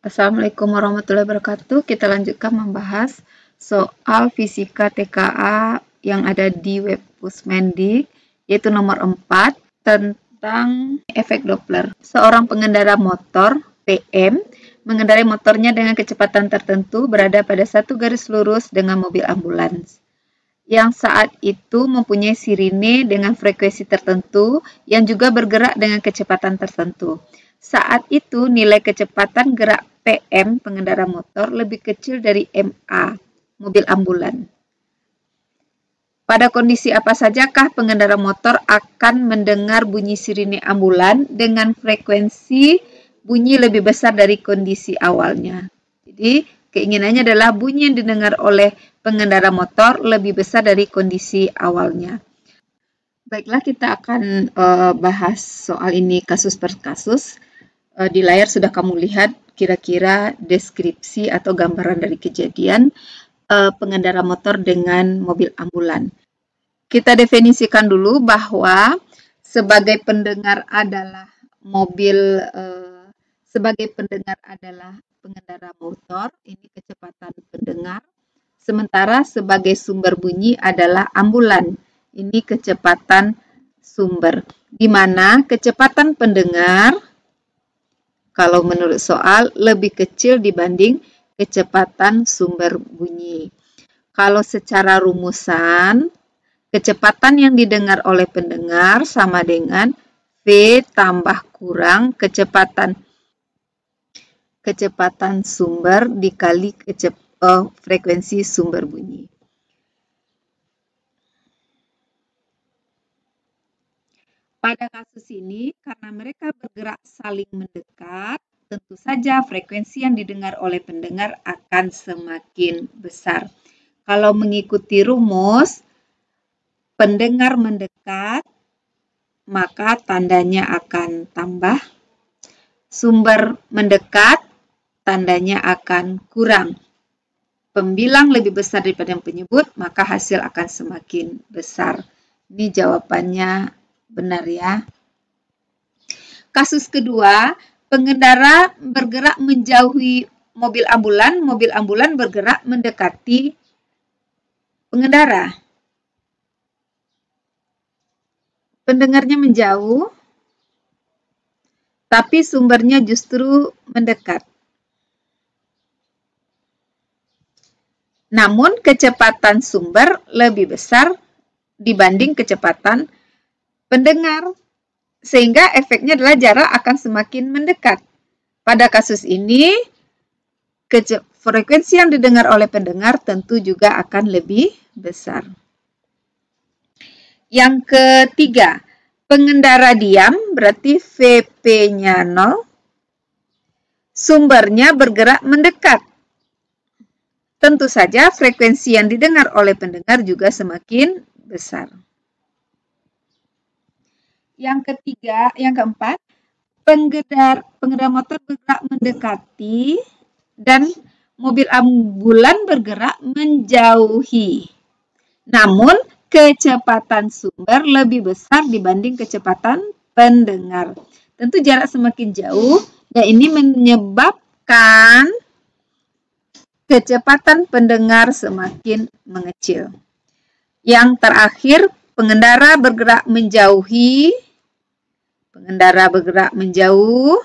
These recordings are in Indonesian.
Assalamualaikum warahmatullahi wabarakatuh. Kita lanjutkan membahas soal fisika TKA yang ada di web Pusmendik, yaitu nomor 4 tentang efek Doppler. Seorang pengendara motor PM mengendarai motornya dengan kecepatan tertentu berada pada satu garis lurus dengan mobil ambulans yang saat itu mempunyai sirine dengan frekuensi tertentu yang juga bergerak dengan kecepatan tertentu. Saat itu nilai kecepatan gerak PM pengendara motor lebih kecil dari MA, mobil ambulan. Pada kondisi apa sajakah pengendara motor akan mendengar bunyi sirine ambulan dengan frekuensi bunyi lebih besar dari kondisi awalnya? Jadi, keinginannya adalah bunyi yang didengar oleh pengendara motor lebih besar dari kondisi awalnya. Baiklah, kita akan bahas soal ini kasus per kasus. Di layar sudah kamu lihat kira-kira deskripsi atau gambaran dari kejadian pengendara motor dengan mobil ambulan. Kita definisikan dulu bahwa sebagai pendengar adalah pengendara motor, ini kecepatan pendengar. Sementara sebagai sumber bunyi adalah ambulan, ini kecepatan sumber. Di mana kecepatan pendengar kalau menurut soal lebih kecil dibanding kecepatan sumber bunyi. Kalau secara rumusan, kecepatan yang didengar oleh pendengar sama dengan V tambah kurang kecepatan sumber dikali frekuensi sumber bunyi. Pada kasus ini, karena mereka bergerak saling mendekat, tentu saja frekuensi yang didengar oleh pendengar akan semakin besar. Kalau mengikuti rumus, pendengar mendekat, maka tandanya akan tambah. Sumber mendekat, tandanya akan kurang. Pembilang lebih besar daripada yang penyebut, maka hasil akan semakin besar. Ini jawabannya benar ya. Kasus kedua, pengendara bergerak menjauhi mobil ambulan bergerak mendekati pengendara. Pendengarnya menjauh, tapi sumbernya justru mendekat. Namun kecepatan sumber lebih besar dibanding kecepatan pendengar, sehingga efeknya adalah jarak akan semakin mendekat. Pada kasus ini, frekuensi yang didengar oleh pendengar tentu juga akan lebih besar. Yang ketiga, pengendara diam berarti VP-nya 0, sumbernya bergerak mendekat. Tentu saja frekuensi yang didengar oleh pendengar juga semakin besar. Yang keempat, pengendara motor bergerak mendekati dan mobil ambulan bergerak menjauhi. Namun, kecepatan sumber lebih besar dibanding kecepatan pendengar. Tentu jarak semakin jauh, dan ini menyebabkan kecepatan pendengar semakin mengecil. Yang terakhir, pengendara bergerak menjauh,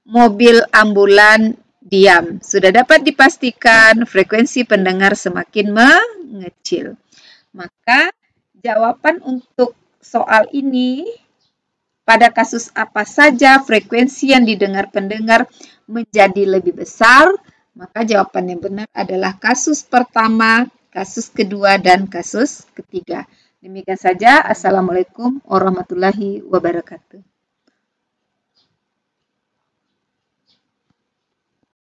mobil ambulan diam. Sudah dapat dipastikan frekuensi pendengar semakin mengecil. Maka jawaban untuk soal ini, pada kasus apa saja frekuensi yang didengar pendengar menjadi lebih besar, maka jawaban yang benar adalah kasus pertama, kasus kedua, dan kasus ketiga. Demikian saja. Assalamualaikum warahmatullahi wabarakatuh.